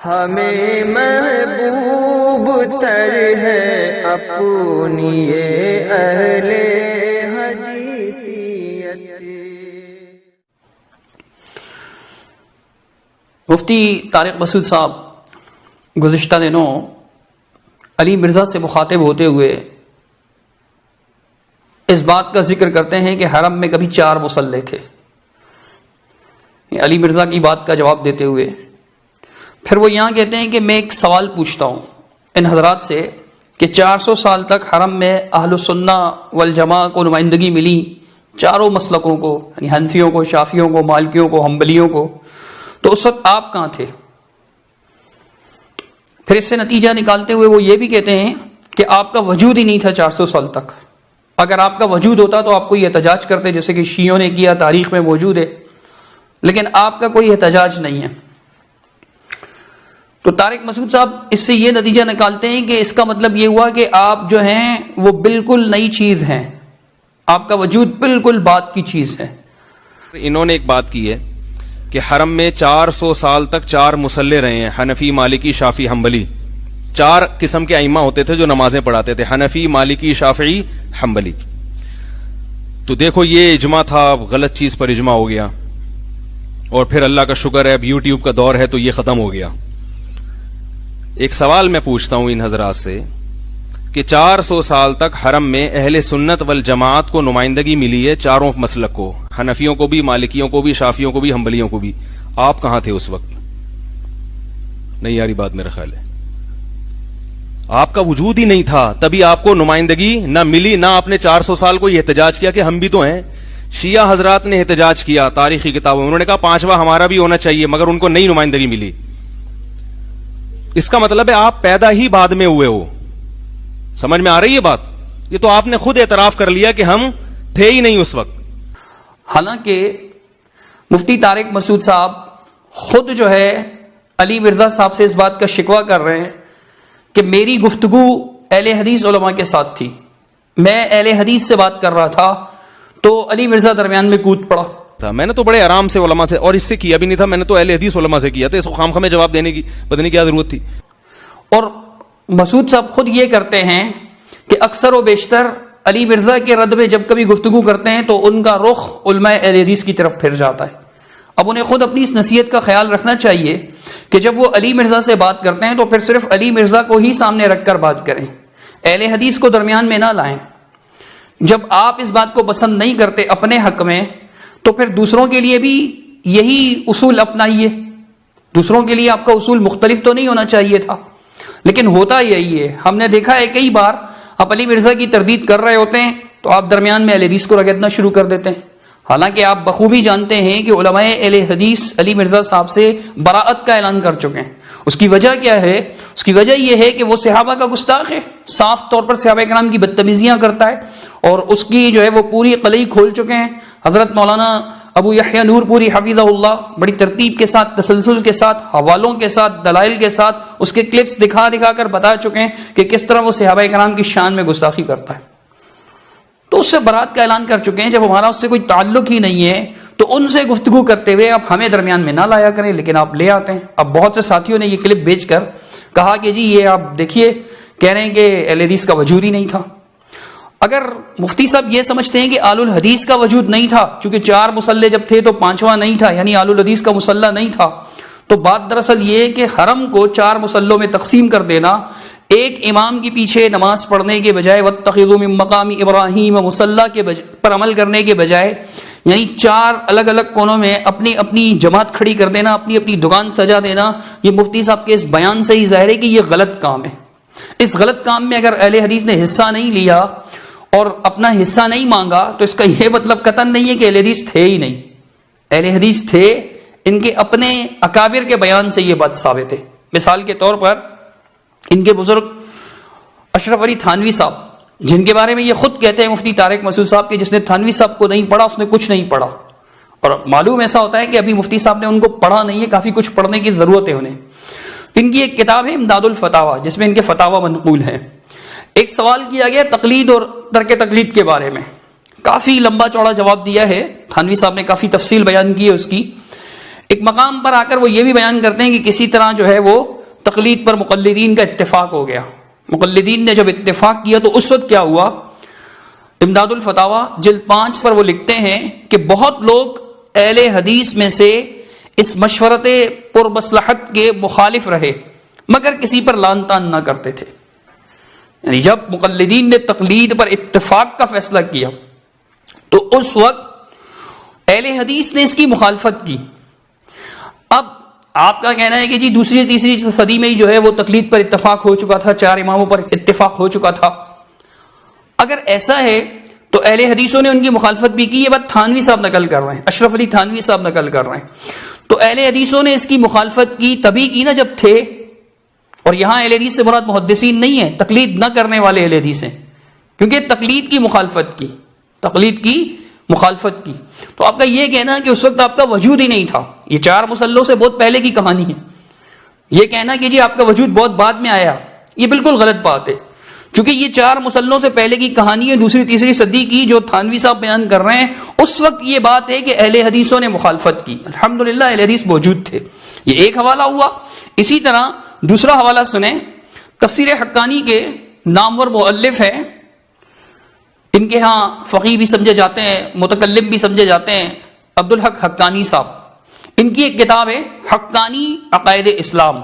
ہمیں محبوب تر ہے اپنی یہ اہل حدیثیت۔ مفتی طارق مسعود صاحب گزشتہ دنوں علی مرزا سے مخاطب ہوتے ہوئے اس بات کا ذکر کرتے ہیں کہ حرم میں کبھی 4 مصلے تھے، علی مرزا کی بات کا جواب دیتے ہوئے۔ پھر وہ یہاں کہتے ہیں کہ میں ایک سوال پوچھتا ہوں ان حضرات سے کہ 400 سال تک حرم میں اہل السنہ والجماع کو نمائندگی ملی، چاروں مسلکوں کو، یعنی حنفیوں کو، شافیوں کو، مالکیوں کو، حنبلیوں کو، تو اس وقت آپ کہاں تھے؟ پھر اس سے نتیجہ نکالتے ہوئے وہ یہ بھی کہتے ہیں کہ آپ کا وجود ہی نہیں تھا 400 سال تک۔ اگر آپ کا وجود ہوتا تو آپ کوئی احتجاج کرتے، جیسے کہ شیعوں نے کیا، تاریخ میں موجود ہے، لیکن آپ کا کوئی احتجاج نہیں ہے۔ تو طارق مسعود صاحب اس سے یہ نتیجہ نکالتے ہیں کہ اس کا مطلب یہ ہوا کہ آپ جو ہیں وہ بالکل نئی چیز ہیں، آپ کا وجود بالکل بات کی چیز ہے۔ انہوں نے ایک بات کی ہے کہ حرم میں 400 سال تک 4 مصلے رہے ہیں، حنفی، مالکی، شافعی، حنبلی۔ 4 قسم کے ائمہ ہوتے تھے جو نمازیں پڑھاتے تھے، حنفی، مالکی، شافعی، حنبلی۔ تو دیکھو یہ اجماع تھا، غلط چیز پر اجماع ہو گیا، اور پھر اللہ کا شکر ہے اب یوٹیوب کا دور ہے تو یہ ختم ہو گیا۔ ایک سوال میں پوچھتا ہوں ان حضرات سے کہ 400 سال تک حرم میں اہل سنت والجماعت کو نمائندگی ملی ہے، چاروں مسلک کو، حنفیوں کو بھی، مالکیوں کو بھی، شافیوں کو بھی، حنبلیوں کو بھی۔ آپ کہاں تھے اس وقت؟ نہیں یاری بات میرا خیال ہے آپ کا وجود ہی نہیں تھا، تبھی آپ کو نمائندگی نہ ملی، نہ آپ نے 400 سال کو یہ احتجاج کیا کہ ہم بھی تو ہیں۔ شیعہ حضرات نے احتجاج کیا تاریخی کتابوں میں، انہوں نے کہا 5واں ہمارا بھی ہونا چاہیے، مگر ان کو نئی نمائندگی ملی۔ اس کا مطلب ہے آپ پیدا ہی بعد میں ہوئے ہو۔ سمجھ میں آ رہی ہے بات؟ یہ تو آپ نے خود اعتراف کر لیا کہ ہم تھے ہی نہیں اس وقت۔ حالانکہ مفتی طارق مسعود صاحب خود جو ہے علی مرزا صاحب سے اس بات کا شکوہ کر رہے ہیں کہ میری گفتگو اہل حدیث علماء کے ساتھ تھی، میں اہل حدیث سے بات کر رہا تھا تو علی مرزا درمیان میں کود پڑا۔ میں نے تو بڑے آرام سے علماء سے، اور اس سے کیا بھی نہیں تھا، میں نے تو اہل حدیث علماء سے کیا تھا، اس کو خام خامے جواب دینے کی پتہ نہیں کیا ضرورت تھی۔ اور مسعود صاحب خود یہ کرتے ہیں کہ اکثر و بیشتر علی مرزا کے رد میں جب کبھی گفتگو کرتے ہیں تو ان کا رخ علماء اہل حدیث کی طرف پھر جاتا ہے۔ اب انہیں خود اپنی اس نصیحت کا خیال رکھنا چاہیے کہ جب وہ علی مرزا سے بات کرتے ہیں تو پھر صرف علی مرزا کو ہی سامنے رکھ کر بات کریں، اہل حدیث کو درمیان میں نہ لائیں۔ جب آپ اس بات کو پسند نہیں کرتے اپنے حق میں تو پھر دوسروں کے لیے بھی یہی اصول اپنائیے۔ دوسروں کے لیے آپ کا اصول مختلف تو نہیں ہونا چاہیے تھا، لیکن ہوتا یہی ہے۔ ہم نے دیکھا ہے کئی بار آپ علی مرزا کی تردید کر رہے ہوتے ہیں تو آپ درمیان میں اہل حدیث کو رگڑنا شروع کر دیتے ہیں، حالانکہ آپ بخوبی جانتے ہیں کہ علماء اہل حدیث علی مرزا صاحب سے براءت کا اعلان کر چکے ہیں۔ اس کی وجہ کیا ہے؟ اس کی وجہ یہ ہے کہ وہ صحابہ کا گستاخ ہے، صاف طور پر صحابہ کرام کی بدتمیزیاں کرتا ہے، اور اس کی جو ہے وہ پوری قلعی کھول چکے ہیں۔ حضرت مولانا ابو یحییٰ نور پوری حفظہ اللہ بڑی ترتیب کے ساتھ، تسلسل کے ساتھ، حوالوں کے ساتھ، دلائل کے ساتھ اس کے کلپس دکھا دکھا کر بتا چکے ہیں کہ کس طرح وہ صحابہ کرام کی شان میں گستاخی کرتا ہے۔ تو اس سے برات کا اعلان کر چکے ہیں۔ جب ہمارا اس سے کوئی تعلق ہی نہیں ہے تو ان سے گفتگو کرتے ہوئے آپ ہمیں درمیان میں نہ لایا کریں، لیکن آپ لے آتے ہیں۔ اب بہت سے ساتھیوں نے یہ کلپ بھیج کر کہا کہ جی یہ آپ دیکھیے، کہہ رہے ہیں کہ اہل حدیث کا وجود ہی نہیں تھا۔ اگر مفتی صاحب یہ سمجھتے ہیں کہ آل الحدیث کا وجود نہیں تھا، چونکہ 4 مصلے جب تھے تو 5واں نہیں تھا، یعنی آل الحدیث کا مصلہ نہیں تھا، تو بات دراصل یہ ہے کہ حرم کو 4 مصلوں میں تقسیم کر دینا، ایک امام کے پیچھے نماز پڑھنے کے بجائے واتخذوا من مقام ابراہیم مصلی کے پر عمل کرنے کے بجائے، یعنی 4 الگ الگ کونوں میں اپنی اپنی جماعت کھڑی کر دینا، اپنی اپنی دکان سجا دینا، یہ مفتی صاحب کے اس بیان سے ہی ظاہر ہے کہ یہ غلط کام ہے۔ اس غلط کام میں اگر اہل حدیث نے حصہ نہیں لیا اور اپنا حصہ نہیں مانگا تو اس کا یہ مطلب قطعاً نہیں ہے کہ اہل حدیث تھے ہی نہیں۔ اہل حدیث تھے، ان کے اپنے اکابر کے بیان سے یہ بات ثابت ہے۔ مثال کے طور پر ان کے بزرگ اشرف علی تھانوی صاحب، جن کے بارے میں یہ خود کہتے ہیں مفتی طارق مسعود صاحب کہ جس نے تھانوی صاحب کو نہیں پڑھا اس نے کچھ نہیں پڑھا، اور معلوم ایسا ہوتا ہے کہ ابھی مفتی صاحب نے ان کو پڑھا نہیں ہے، کافی کچھ پڑھنے کی ضرورت ہے انہیں۔ ان کی ایک کتاب ہے امداد الفتاوی، جس میں ان کے فتاوی منقول ہیں۔ ایک سوال کیا گیا تقلید اور ترک تقلید کے بارے میں، کافی لمبا چوڑا جواب دیا ہے تھانوی صاحب نے، کافی تفصیل بیان کی ہے اس کی۔ ایک مقام پر آ کر وہ یہ بھی بیان کرتے ہیں کہ کسی طرح جو ہے وہ تقلید پر مقلدین کا اتفاق ہو گیا. مقلدین نے جب اتفاق کیا تو اس وقت کیا ہوا؟ امداد الفتاوی جلد 5 پر وہ لکھتے ہیں کہ بہت لوگ اہل حدیث میں سے اس مشورت پر مصلحت کے مخالف رہے مگر کسی پر لان تان نہ کرتے تھے. یعنی جب مقلدین نے تقلید پر اتفاق کا فیصلہ کیا تو اس وقت اہل حدیث نے اس کی مخالفت کی. اب آپ کا کہنا ہے کہ جی دوسری تیسری صدی میں ہی جو ہے وہ تقلید پر اتفاق ہو چکا تھا، 4 اماموں پر اتفاق ہو چکا تھا. اگر ایسا ہے تو اہل حدیثوں نے ان کی مخالفت بھی کی. یہ بات تھانوی صاحب نقل کر رہے ہیں، اشرف علی تھانوی صاحب نقل کر رہے ہیں. تو اہل حدیثوں نے اس کی مخالفت کی تبھی کی نا جب تھے، اور یہاں اہل حدیث سے مراد محدثین نہیں ہے، تقلید نہ کرنے والے اہل حدیث ہیں، کیونکہ تقلید کی مخالفت کی، تقلید کی مخالفت کی. تو آپ کا یہ کہنا کہ اس وقت آپ کا وجود ہی نہیں تھا، یہ 4 مسلوں سے بہت پہلے کی کہانی ہے. یہ کہنا کہ جی آپ کا وجود بہت بعد میں آیا، یہ بالکل غلط بات ہے. چونکہ یہ 4 مسلوں سے پہلے کی کہانی ہے، دوسری تیسری صدی کی، جو تھانوی صاحب بیان کر رہے ہیں اس وقت یہ بات ہے کہ اہل حدیثوں نے مخالفت کی. الحمدللہ اہل حدیث موجود تھے. یہ ایک حوالہ ہوا. اسی طرح دوسرا حوالہ سنیں، تفسیر حقانی کے نامور مؤلف ہیں، ان کے ہاں فقیہ بھی سمجھے جاتے ہیں، متکلم بھی سمجھے جاتے ہیں، عبدالحق حقانی صاحب. ان کی ایک کتاب ہے حقانی عقائد اسلام.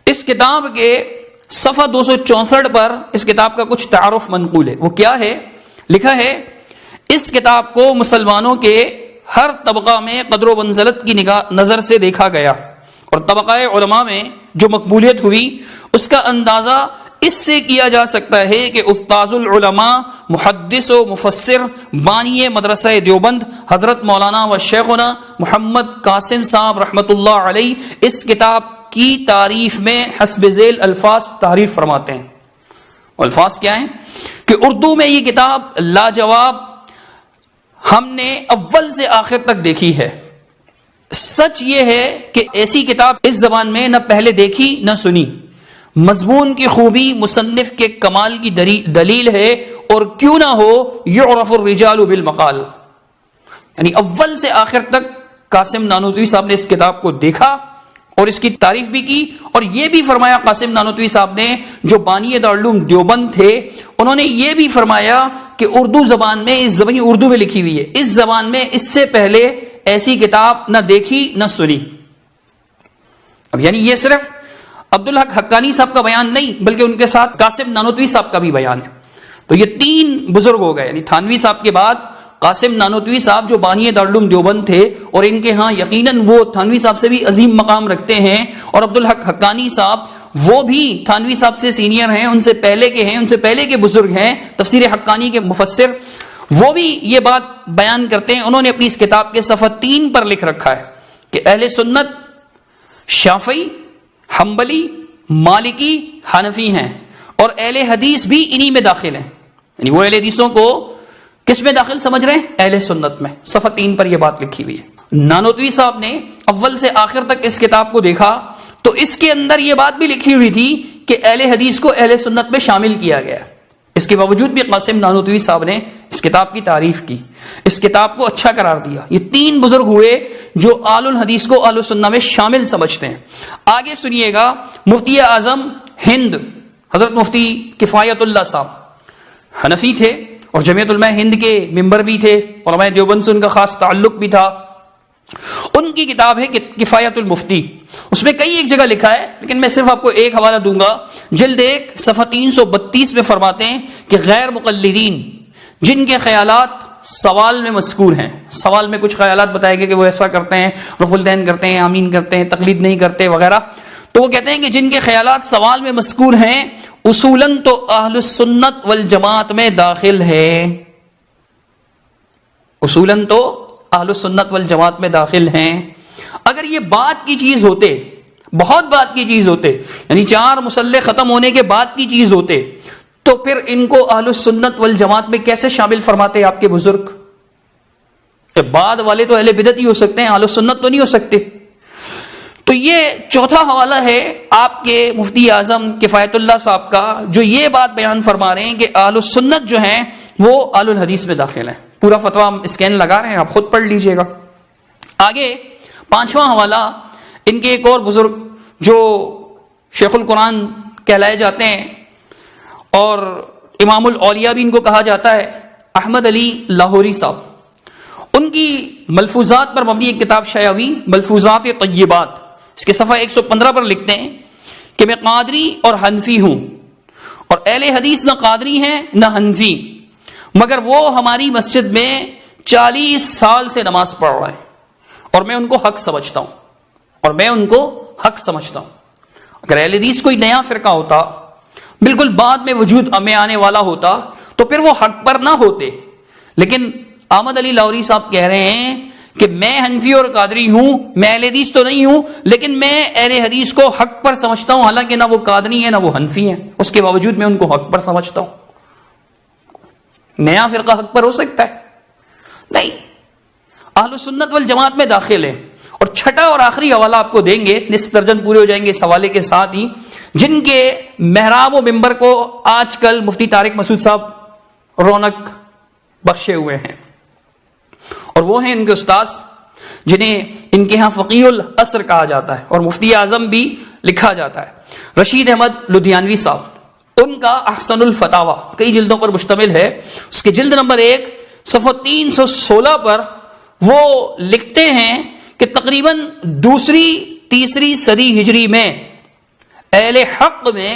اس کتاب کے صفحہ 264 پر اس کتاب کا کچھ تعارف منقول ہے. وہ کیا ہے؟ لکھا ہے اس کتاب کو مسلمانوں کے ہر طبقہ میں قدر و منزلت کی نظر سے دیکھا گیا، اور طبقہ علماء میں جو مقبولیت ہوئی اس کا اندازہ اس سے کیا جا سکتا ہے کہ استاذ العلماء، محدث و مفسر، بانی مدرسہ دیوبند حضرت مولانا و شیخنا محمد قاسم صاحب رحمۃ اللہ علیہ اس کتاب کی تعریف میں حسب ذیل الفاظ تعریف فرماتے ہیں. الفاظ کیا ہیں؟ کہ اردو میں یہ کتاب لاجواب ہم نے اول سے آخر تک دیکھی ہے. سچ یہ ہے کہ ایسی کتاب اس زبان میں نہ پہلے دیکھی نہ سنی. مضمون کی خوبی مصنف کے کمال کی دلیل ہے، اور کیوں نہ ہو یعرف الرجال بالمقال. یعنی اول سے آخر تک قاسم نانوتوی صاحب نے اس کتاب کو دیکھا اور اس کی تعریف بھی کی، اور یہ بھی فرمایا قاسم نانوتوی صاحب نے جو بانی دارالعلوم دیوبند تھے، انہوں نے یہ بھی فرمایا کہ اردو زبان میں، اس زبان اردو میں لکھی ہوئی ہے، اس زبان میں اس سے پہلے ایسی کتاب نہ دیکھی نہ سنی. اب یعنی یہ صرف عبدالحق حقانی صاحب کا بیان نہیں بلکہ ان کے ساتھ قاسم نانوتوی صاحب کا بھی بیان ہے. تو یہ 3 بزرگ ہو گئے، یعنی تھانوی صاحب کے بعد قاسم نانوتوی صاحب جو بانی دارالعلوم دیوبند تھے، اور ان کے ہاں یقیناً وہ تھانوی صاحب سے بھی عظیم مقام رکھتے ہیں، اور عبدالحق حقانی صاحب وہ بھی تھانوی صاحب سے سینئر ہیں، ان سے پہلے کے ہیں، ان سے پہلے کے بزرگ ہیں، تفسیر حقانی کے مفسر. وہ بھی یہ بات بیان کرتے ہیں. انہوں نے اپنی اس کتاب کے صفحہ 3 پر لکھ رکھا ہے کہ اہل سنت شافعی، حنبلی، مالکی، حنفی ہیں، اور اہل حدیث بھی انہی میں داخل ہیں. یعنی وہ اہل حدیثوں کو کس میں داخل سمجھ رہے ہیں؟ اہل سنت میں. صفحہ 3 پر یہ بات لکھی ہوئی ہے. نانوتوی صاحب نے اول سے آخر تک اس کتاب کو دیکھا تو اس کے اندر یہ بات بھی لکھی ہوئی تھی کہ اہل حدیث کو اہل سنت میں شامل کیا گیا. اس کے باوجود بھی قاسم نانوتوی صاحب نے اس کتاب کی تعریف کی، اس کتاب کو اچھا قرار دیا. یہ 3 بزرگ ہوئے جو آل الحدیث کو آل السنہ میں شامل سمجھتے ہیں. آگے سنیے گا، مفتی اعظم ہند حضرت مفتی کفایت اللہ صاحب حنفی تھے اور جمعیت علماء ہند کے ممبر بھی تھے، علماء دیوبند سے ان کا خاص تعلق بھی تھا. ان کی کتاب ہے کفایت المفتی. اس میں کئی ایک جگہ لکھا ہے لیکن میں صرف آپ کو ایک حوالہ دوں گا. جلد 1 صفحہ 332 میں فرماتے ہیں کہ غیر مقلدین جن کے خیالات سوال میں مذکور ہیں، سوال میں کچھ خیالات بتائے گئے کہ وہ ایسا کرتے ہیں، رفع الدین کرتے ہیں، آمین کرتے ہیں، تقلید نہیں کرتے وغیرہ، تو وہ کہتے ہیں کہ جن کے خیالات سوال میں مذکور ہیں اصولاً تو اہل السنت والجماعت میں داخل ہے. اصولاً تو اہل السنت والجماعت میں داخل ہیں. اگر یہ بات کی چیز ہوتے، بہت بات کی چیز ہوتے، یعنی 4 مسلح ختم ہونے کے بعد کی چیز ہوتے، تو پھر ان کو اہل السنت والجماعت میں کیسے شامل فرماتے آپ کے بزرگ؟ بعد والے تو اہل بدعت ہی ہو سکتے ہیں، اہل السنت تو نہیں ہو سکتے. تو یہ چوتھا حوالہ ہے آپ کے مفتی اعظم کفایت اللہ صاحب کا، جو یہ بات بیان فرما رہے ہیں کہ اہل السنت جو ہیں وہ اہل الحدیث میں داخل ہیں. پورا فتویٰ ہم اسکین لگا رہے ہیں، آپ خود پڑھ لیجئے گا. آگے پانچواں حوالہ ان کے ایک اور بزرگ جو شیخ القرآن کہلائے جاتے ہیں اور امام الاولیاء بھی ان کو کہا جاتا ہے، احمد علی لاہوری صاحب، ان کی ملفوظات پر مبنی ایک کتاب شائع ہوئی، ملفوظات طیبات، اس کے صفحہ 115 پر لکھتے ہیں کہ میں قادری اور حنفی ہوں، اور اہل حدیث نہ قادری ہیں نہ حنفی، مگر وہ ہماری مسجد میں 40 سال سے نماز پڑھ رہے ہیں اور میں ان کو حق سمجھتا ہوں، اگر اہل حدیث کوئی نیا فرقہ ہوتا، بالکل بعد میں وجود میں آنے والا ہوتا، تو پھر وہ حق پر نہ ہوتے، لیکن احمد علی لاہوری صاحب کہہ رہے ہیں کہ میں حنفی اور قادری ہوں، میں اہل حدیث تو نہیں ہوں، لیکن میں اہل حدیث کو حق پر سمجھتا ہوں، حالانکہ نہ وہ قادری ہیں نہ وہ حنفی ہیں، اس کے باوجود میں ان کو حق پر سمجھتا ہوں۔ نیا فرقہ حق پر ہو سکتا ہے؟ نہیں، اہل سنت والجماعت میں داخل ہے۔ اور چھٹا اور آخری حوالہ آپ کو دیں گے، نصف درجن پورے ہو جائیں گے اس حوالے کے ساتھ ہی، جن کے محراب و ممبر کو آج کل مفتی طارق مسعود صاحب رونق بخشے ہوئے ہیں، اور وہ ہیں ان کے استاذ جنہیں ان کے ہاں فقیہ العصر کہا جاتا ہے اور مفتی اعظم بھی لکھا جاتا ہے، رشید احمد لدھیانوی صاحب۔ ان کا احسن الفتاوی کئی جلدوں پر مشتمل ہے، اس کے جلد نمبر 1 صفحہ 316 پر وہ لکھتے ہیں کہ تقریباً دوسری تیسری صدی ہجری میں اہل حق میں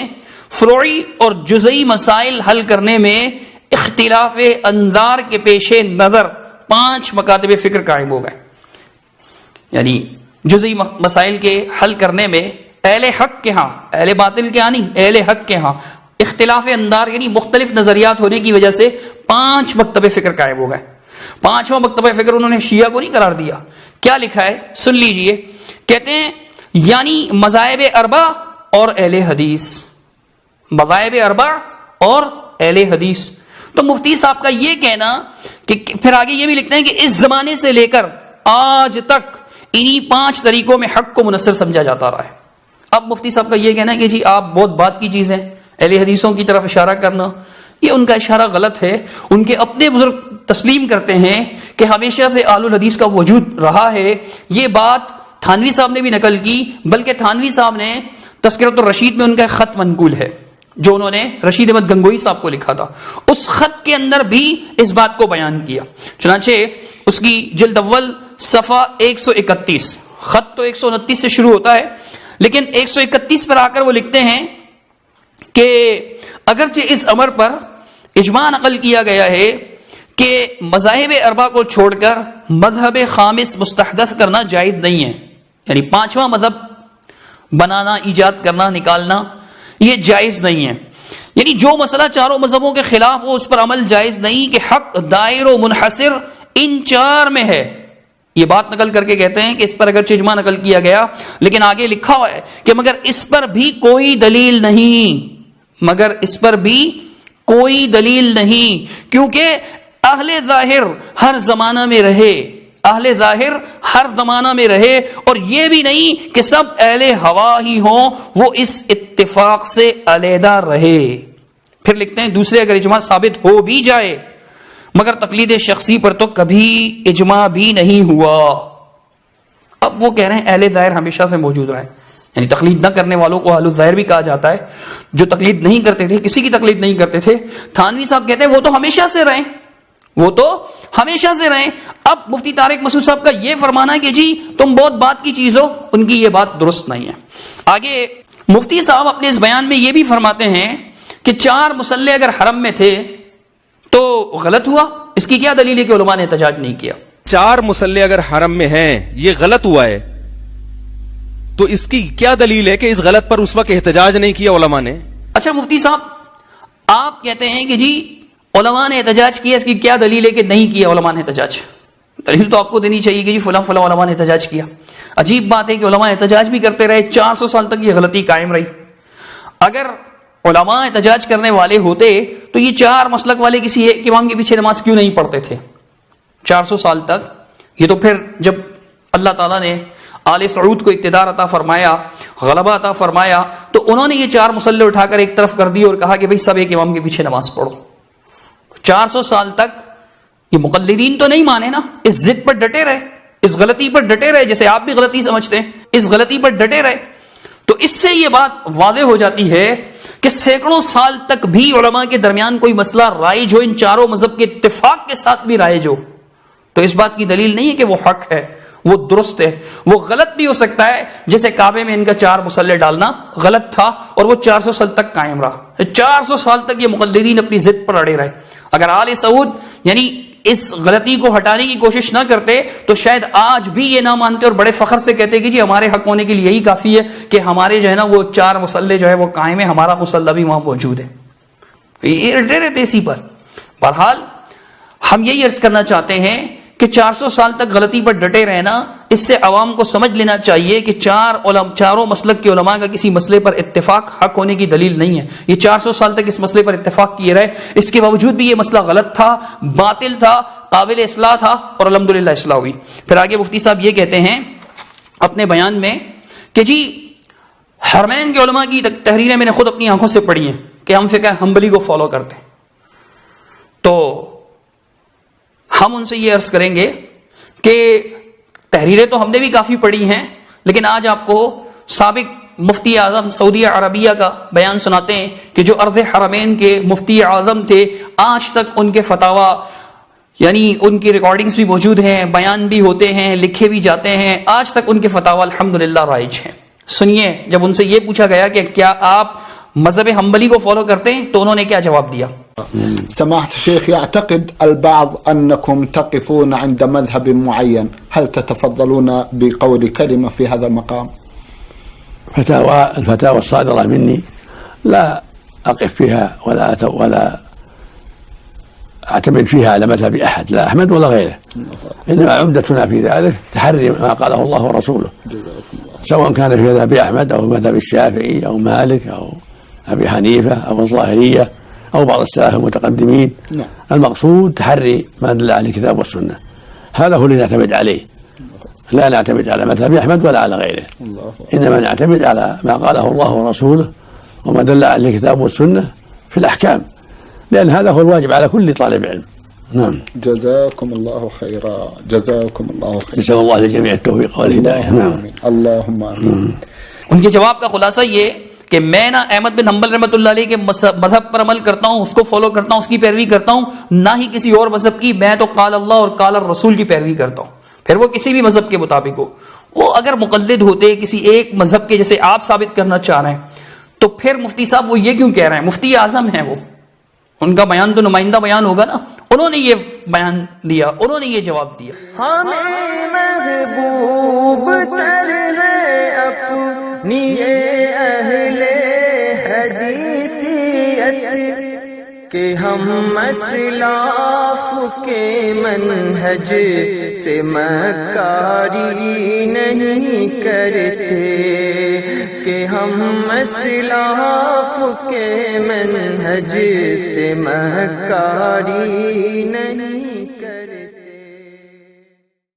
فروعی اور جزئی مسائل حل کرنے میں اختلاف اندار کے پیش نظر 5 مکاتب فکر قائم ہو گئے، یعنی جزئی مسائل کے حل کرنے میں اہل حق کے ہاں، اہل باطل کے ہاں نہیں، اہل حق کے ہاں اختلاف اندار یعنی مختلف نظریات ہونے کی وجہ سے 5 مکتب فکر قائم ہو گئے۔ 5واں مکتبہ فکر انہوں نے شیعہ کو نہیں قرار دیا، کیا لکھا ہے سن لیجئے، کہتے ہیں یعنی مذاہب اربع اور اہل حدیث، مذاہب اربع اور اہل حدیث۔ تو مفتی صاحب کا یہ کہنا کہ پھر آگے یہ بھی لکھتے ہیں کہ اس زمانے سے لے کر آج تک انہی 5 طریقوں میں حق کو منحصر سمجھا جاتا رہا ہے۔ اب مفتی صاحب کا یہ کہنا ہے کہ جی آپ بہت بات کی چیز ہے، اہل حدیثوں کی طرف اشارہ کرنا، یہ ان کا اشارہ غلط ہے۔ ان کے اپنے بزرگ تسلیم کرتے ہیں کہ ہمیشہ سے اہل الحدیث کا وجود رہا ہے۔ یہ بات تھانوی صاحب نے بھی نقل کی، بلکہ تھانوی صاحب نے تذکرۃ الرشید میں ان کا خط منقول ہے جو انہوں نے رشید احمد گنگوئی صاحب کو لکھا تھا، اس خط کے اندر بھی اس بات کو بیان کیا۔ چنانچہ اس کی جلد اول صفحہ 131، خط تو 129 سے شروع ہوتا ہے لیکن 131 پر آ کر وہ لکھتے ہیں کہ اگرچہ اس امر پر اجماع نقل کیا گیا ہے کہ مذاہب اربع کو چھوڑ کر مذہب خامس مستحدث کرنا جائز نہیں ہے، یعنی 5واں مذہب بنانا، ایجاد کرنا، نکالنا یہ جائز نہیں ہے، یعنی جو مسئلہ چاروں مذہبوں کے خلاف ہو اس پر عمل جائز نہیں، کہ حق دائر و منحصر ان 4 میں ہے۔ یہ بات نقل کر کے کہتے ہیں کہ اس پر اگرچہ اجماع نقل کیا گیا لیکن آگے لکھا ہوا ہے کہ مگر اس پر بھی کوئی دلیل نہیں، مگر اس پر بھی کوئی دلیل نہیں، کیونکہ اہل ظاہر ہر زمانہ میں رہے، اہل ظاہر ہر زمانہ میں رہے، اور یہ بھی نہیں کہ سب اہل ہوا ہی ہوں، وہ اس اتفاق سے علیحدہ رہے۔ پھر لکھتے ہیں دوسرے اگر اجماع ثابت ہو بھی جائے مگر تقلید شخصی پر تو کبھی اجماع بھی نہیں ہوا۔ اب وہ کہہ رہے ہیں اہل ظاہر ہمیشہ سے موجود رہے، یعنی تقلید نہ کرنے والوں کو اہل الظاہر بھی کہا جاتا ہے، جو تقلید نہیں کرتے تھے، کسی کی تقلید نہیں کرتے تھے۔ تھانوی صاحب کہتے ہیں وہ تو ہمیشہ سے رہے، وہ تو ہمیشہ سے رہے۔ اب مفتی طارق مسعود صاحب کا یہ فرمانا ہے کہ جی تم بہت بات کی چیز ہو، ان کی یہ بات درست نہیں ہے۔ آگے مفتی صاحب اپنے اس بیان میں یہ بھی فرماتے ہیں کہ 4 مصلے اگر حرم میں تھے تو غلط ہوا، اس کی کیا دلیل ہے کہ علماء نے احتجاج نہیں کیا؟ 4 مصلے اگر حرم میں ہیں یہ غلط ہوا ہے تو اس کی کیا دلیل ہے کہ اس غلط پر اس وقت احتجاج نہیں کیا علماء نے؟ اچھا مفتی صاحب آپ کہتے ہیں کہ جی علماء نے احتجاج کیا، اس کی کیا دلیل ہے کہ نہیں کیا علماء نے احتجاج؟ دلیل تو آپ کو دینی چاہیے کہ جی فلاں فلاں علماء نے احتجاج کیا۔ عجیب بات ہے کہ علماء احتجاج بھی کرتے رہے، 400 سال تک یہ غلطی قائم رہی۔ اگر علماء احتجاج کرنے والے ہوتے تو یہ 4 مسلک والے کسی ایک امام کے پیچھے نماز کیوں نہیں پڑھتے تھے 400 سال تک؟ یہ تو پھر جب اللہ تعالیٰ نے آل سعود کو اقتدار عطا فرمایا، غلبہ عطا فرمایا، تو انہوں نے یہ 4 مصلے اٹھا کر ایک طرف کر دی اور کہا کہ بھئی سب ایک امام کے پیچھے نماز پڑھو۔ 400 سال تک یہ مقلدین تو نہیں مانے نا، اس ضد پر ڈٹے رہے، اس غلطی پر ڈٹے رہے، جیسے آپ بھی غلطی سمجھتے ہیں، اس غلطی پر ڈٹے رہے، تو اس سے یہ بات واضح ہو جاتی ہے کہ سینکڑوں سال تک بھی علماء کے درمیان کوئی مسئلہ رائج ہو، ان چاروں مذہب کے اتفاق کے ساتھ بھی رائج ہو، تو اس بات کی دلیل نہیں ہے کہ وہ حق ہے، وہ درست ہے، وہ غلط بھی ہو سکتا ہے. جیسے کعبے میں ان کا 4 مصلے ڈالنا غلط تھا اور وہ 400 سال تک قائم رہا، 400 سال تک یہ مقلدین اپنی ضد پر اڑے رہے. اگر آل سعود یعنی اس غلطی کو ہٹانے کی کوشش نہ کرتے تو شاید آج بھی یہ نہ مانتے اور بڑے فخر سے کہتے کہ جی ہمارے حق ہونے کے لیے یہی کافی ہے کہ ہمارے جو ہے نا وہ 4 مصلے جو ہے وہ قائم ہے، ہمارا مصلہ بھی وہاں موجود ہے. یہ ڈرے رہتے اسی پر. بہرحال ہم یہی عرض کرنا چاہتے ہیں کہ 400 سال تک غلطی پر ڈٹے رہنا، اس سے عوام کو سمجھ لینا چاہیے کہ چاروں مسلک کے علماء کا کسی مسئلے پر اتفاق حق ہونے کی دلیل نہیں ہے. یہ 400 سال تک اس مسئلے پر اتفاق کیے رہے، اس کے باوجود بھی یہ مسئلہ غلط تھا، باطل تھا، قابل اصلاح تھا اور الحمدللہ اصلاح ہوئی. پھر آگے مفتی صاحب یہ کہتے ہیں اپنے بیان میں کہ جی حرمین کے علماء کی تحریریں میں نے خود اپنی آنکھوں سے پڑھی ہیں کہ ہم فقہ حنبلی کو فالو کرتے ہیں. تو ہم ان سے یہ عرض کریں گے کہ تحریریں تو ہم نے بھی کافی پڑھی ہیں، لیکن آج آپ کو سابق مفتی اعظم سعودیہ عربیہ کا بیان سناتے ہیں کہ جو ارض حرمین کے مفتی اعظم تھے، آج تک ان کے فتاوا یعنی ان کی ریکارڈنگز بھی موجود ہیں، بیان بھی ہوتے ہیں، لکھے بھی جاتے ہیں، آج تک ان کے فتاوا الحمدللہ رائج ہیں. سنیے جب ان سے یہ پوچھا گیا کہ کیا آپ مذہب حنبلی کو فالو کرتے ہیں تو انہوں نے کیا جواب دیا. سماحة الشيخ، يعتقد البعض أنكم تقفون عند مذهب معين، هل تتفضلون بقول كلمة في هذا المقام؟ الفتاوى الصادرة مني لا أقف فيها ولا أعتمد فيها على مذهب أحد، لا أحمد ولا غيره، إنما عمدتنا في ذلك تحري ما قاله الله ورسوله، سواء كان في مذهب أحمد أو مذهب الشافعي أو مالك أو أبي حنيفة أو الظاهرية أو بعض السلف المتقدمين. المقصود تحري ما دل عليه الكتاب والسنة، هذا هو اللي نعتمد عليه، لا نعتمد على مذهب أحمد ولا على غيره، إنما نعتمد على ما قاله الله ورسوله وما دل عليه الكتاب والسنة في الأحكام، لأن هذا هو الواجب على كل طالب علم. نعم. جزاكم الله خيرا، جزاكم الله خيرا. نسأل الله للجميع التوفيق والهداية. نعم. اللهم آمين. ان کے جواب کا خلاصہ یہ کہ میں نہ احمد بن حنبل رحمۃ اللہ علیہ کے مذہب پر عمل کرتا ہوں، اس کو فالو کرتا ہوں، اس کی پیروی کرتا ہوں، نہ ہی کسی اور مذہب کی. میں تو قال اللہ اور قال الرسول کی پیروی کرتا ہوں، پھر وہ کسی بھی مذہب کے مطابق ہو. وہ اگر مقلد ہوتے کسی ایک مذہب کے جیسے آپ ثابت کرنا چاہ رہے ہیں تو پھر مفتی صاحب وہ یہ کیوں کہہ رہے ہیں؟ مفتی اعظم ہیں وہ، ان کا بیان تو نمائندہ بیان ہوگا نا. انہوں نے یہ بیان دیا، انہوں نے یہ جواب دیا. ہمیں محبوب تر ہے اپنی یہ اہل حدیثیت کہ ہم اسلاف کے منہج سے مکاری نہیں کرتے، کہ ہم اسلاف کے منہج سے مکاری نہیں